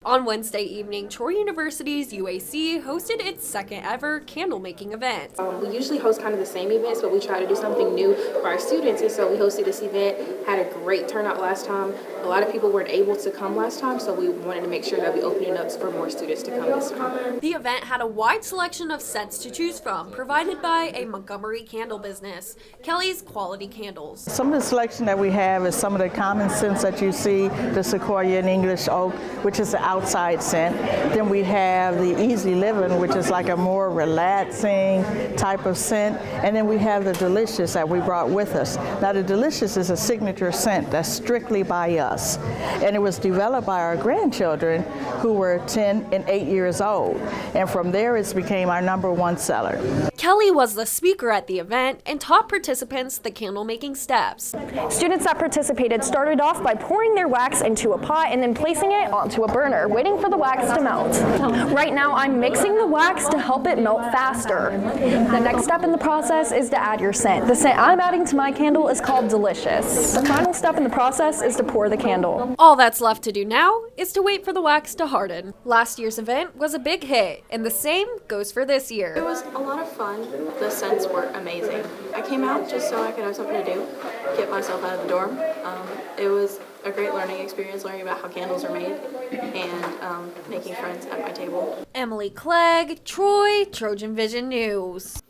On Wednesday evening, Troy University's UAC hosted its second ever candle making event. We usually host kind of the same events, but we try to do something new for our students, and so we hosted this event, had a great turnout last time. A lot of people weren't able to come last time, so we wanted to make sure that we opened it up for more students to come this time. The event had a wide selection of scents to choose from, provided by a Montgomery candle business, Kelly's Quality Candles. Some of the selection that we have is some of the common scents that you see, the sequoia and English oak, which is the outside scent. Then we have the easy living, which is like a more relaxing type of scent. And then we have the delicious that we brought with us. Now the delicious is a signature scent that's strictly by us. And it was developed by our grandchildren who were 10 and 8 years old. And from there it became our #1 seller. Kelly was the speaker at the event and taught participants the candle making steps. Students that participated started off by pouring their wax into a pot and then placing it onto a burner, waiting for the wax to melt. Right now I'm mixing the wax to help it melt faster. The next step in the process is to add your scent. The scent I'm adding to my candle is called Delicious. The final step in the process is to pour the candle. All that's left to do now is to wait for the wax to harden. Last year's event was a big hit, and the same goes for this year. It was a lot of fun. The scents were amazing. I came out just so I could have something to do, get myself out of the dorm. It was a great learning experience, learning about how candles are made and making friends at my table. Emmaleigh Clegg, Troy, Trojan Vision News.